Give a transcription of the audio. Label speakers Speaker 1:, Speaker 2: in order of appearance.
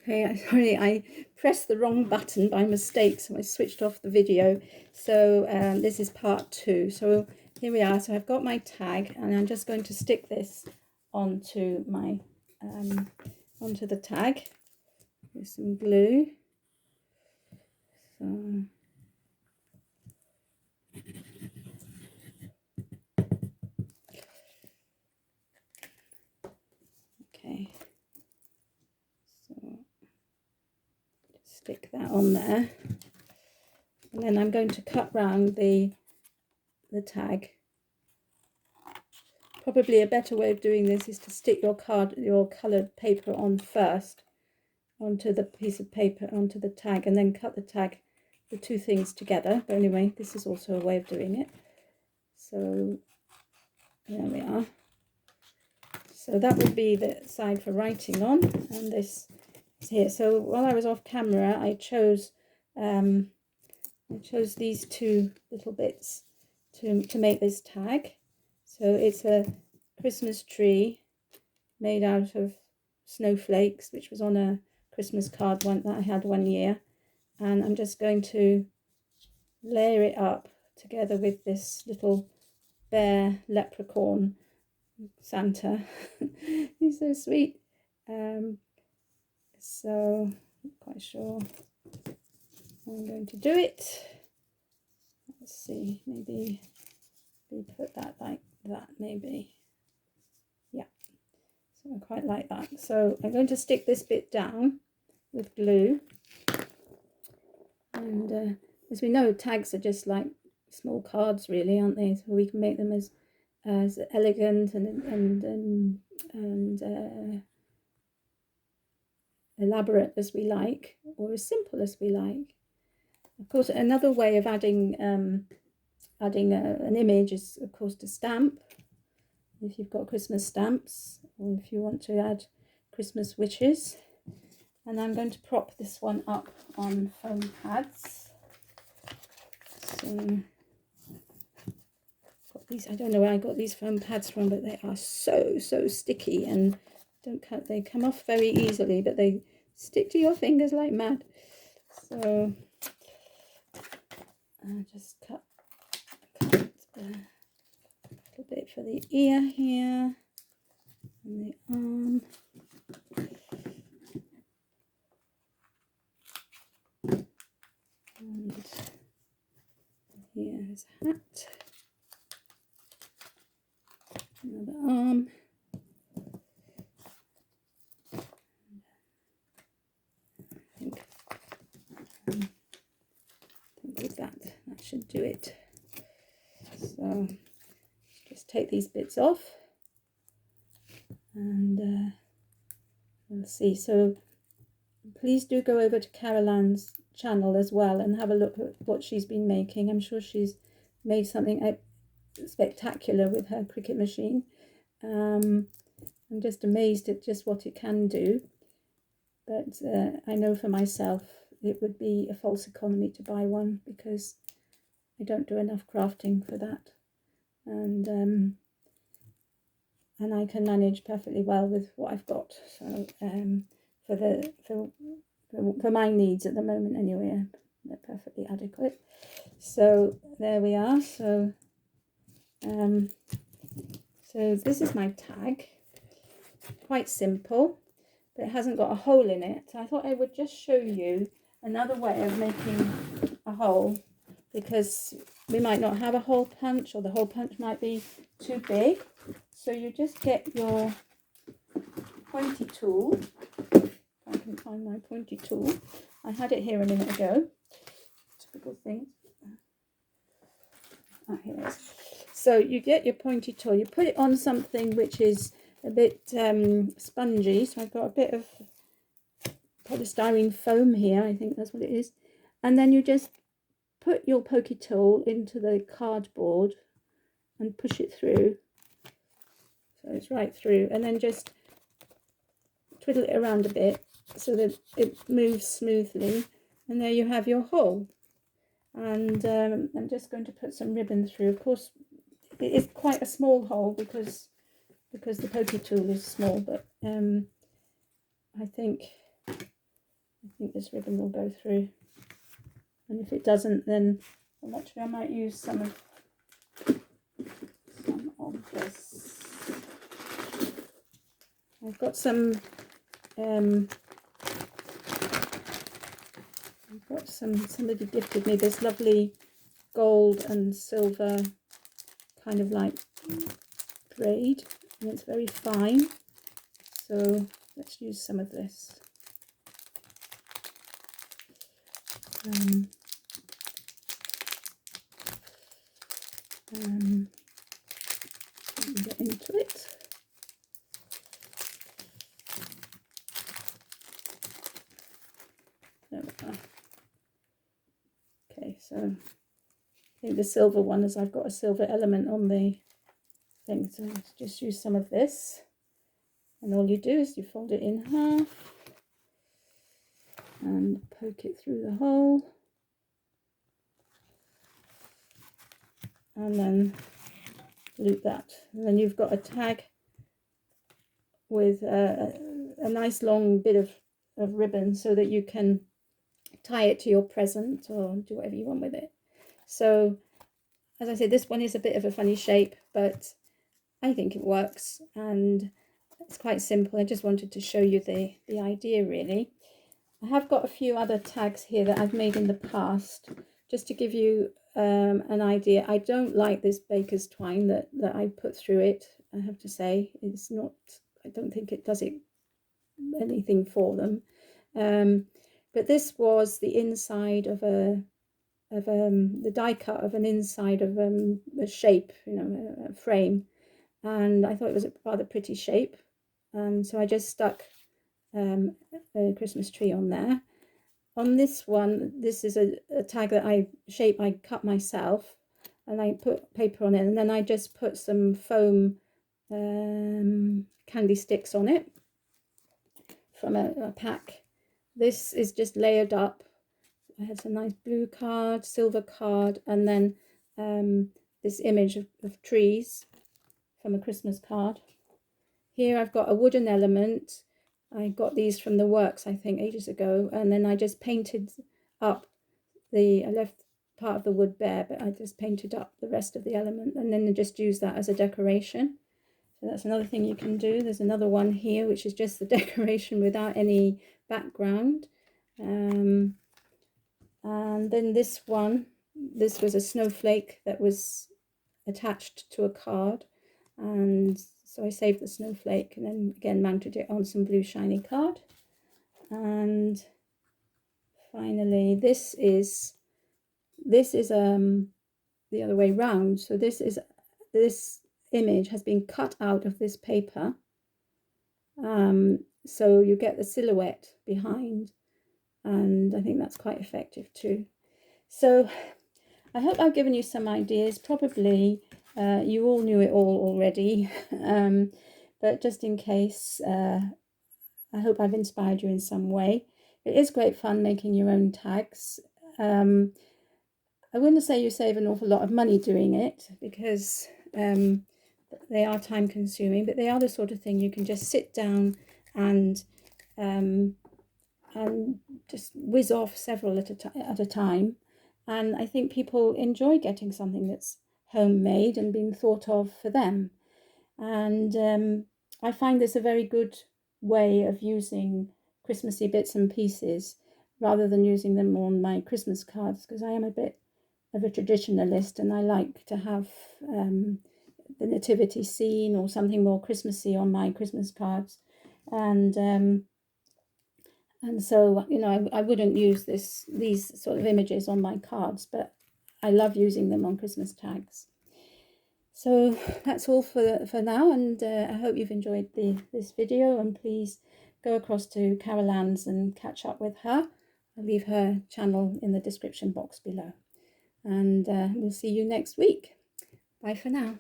Speaker 1: Okay, sorry, I pressed the wrong button by mistake, so I switched off the video. So this is part 2. So here we are. So I've got my tag, and I'm just going to stick this onto my onto the tag with some glue. So okay, so stick that on there, and then I'm going to cut round the tag. Probably a better way of doing this is to stick your coloured paper on first, onto the piece of paper, onto the tag, and then cut the two things together. But anyway, this is also a way of doing it. So there we are. So that would be the side for writing on, and this is here. So while I was off camera, I chose these two little bits to make this tag. So it's a Christmas tree made out of snowflakes, which was on a Christmas card that I had one year, and I'm just going to layer it up together with this little bear leprechaun Santa. He's so sweet. So I'm quite sure I'm going to do it. Let's see, maybe we put that like that, maybe. Yeah, so I quite like that. So I'm going to stick this bit down with glue, and as we know, tags are just like small cards, really, aren't they? So we can make them as elegant and elaborate as we like, or as simple as we like. Of course, another way of adding an image is, of course, to stamp. If you've got Christmas stamps, or if you want to add Christmas wishes. And I'm going to prop this one up on foam pads. So got these. I don't know where I got these foam pads from, but they are so sticky and they come off very easily, but they stick to your fingers like mad. So I'll just cut a little bit for the ear here and the arm. And here's a hat. Another arm. I think with that should do it. So just take these bits off, and we'll see. So please do go over to Caroline's channel as well and have a look at what she's been making. I'm sure she's made something spectacular with her Cricut machine. I'm just amazed at just what it can do, but I know for myself it would be a false economy to buy one, because I don't do enough crafting for that, and I can manage perfectly well with what I've got. So for my needs at the moment anyway, they're perfectly adequate. So there we are. So so this is my tag. Quite simple, but it hasn't got a hole in it. So I thought I would just show you another way of making a hole, because we might not have a hole punch, or the hole punch might be too big. So you just get your pointy tool. If I can find my pointy tool. I had it here a minute ago. Typical thing. Ah, here it is. So you get your pointy tool, you put it on something which is a bit spongy. So I've got a bit of polystyrene foam here, I think that's what it is. And then you just put your pokey tool into the cardboard and push it through. So it's right through, and then just twiddle it around a bit so that it moves smoothly, and there you have your hole. And I'm just going to put some ribbon through. Of course, it is quite a small hole because the pokey tool is small, but I think I think this ribbon will go through, and if it doesn't, then actually I might use some of this. I've got some somebody gifted me this lovely gold and silver kind of like braid, and it's very fine, so let's use some of this. Get into it. There we are. Okay, so I think the silver one is, I've got a silver element on the thing, so let's just use some of this, and all you do is you fold it in half and poke it through the hole, and then loop that, and then you've got a tag with a nice long bit of ribbon so that you can tie it to your present or do whatever you want with it. So as I said, this one is a bit of a funny shape, but I think it works, and it's quite simple. I just wanted to show you the idea, really. I have got a few other tags here that I've made in the past, just to give you an idea. I don't like this baker's twine that I put through it, I have to say. It's not, I don't think it does anything for them. But this was the inside of the die cut of an inside of a shape, you know, a frame, and I thought it was a rather pretty shape, and so I just stuck a Christmas tree on there. On this one, this is a tag that I cut myself, and I put paper on it, and then I just put some foam candy sticks on it from a pack. This is just layered up. It has a nice blue card, silver card, and then this image of trees from a Christmas card. Here I've got a wooden element. I got these from the works, I think, ages ago, and then I just painted up I left part of the wood bare, but I just painted up the rest of the element, and then I just use that as a decoration. So that's another thing you can do. There's another one here, which is just the decoration without any background. And then this one, this was a snowflake that was attached to a card, and so I saved the snowflake and then again mounted it on some blue shiny card. And finally, this is the other way round. So this image has been cut out of this paper, so you get the silhouette behind, and I think that's quite effective too. So I hope I've given you some ideas. Probably you all knew it all already, but just in case, I hope I've inspired you in some way. It is great fun making your own tags. I wouldn't say you save an awful lot of money doing it, because they are time consuming, but they are the sort of thing you can just sit down and just whiz off several at a time. And I think people enjoy getting something that's homemade and being thought of for them. And I find this a very good way of using Christmassy bits and pieces rather than using them on my Christmas cards, because I am a bit of a traditionalist and I like to have the nativity scene or something more Christmassy on my Christmas cards. And so, you know, I wouldn't use these sort of images on my cards, but I love using them on Christmas tags. So that's all for now, and I hope you've enjoyed this video, and please go across to Carol Ann's and catch up with her. I'll leave her channel in the description box below, and we'll see you next week. Bye for now.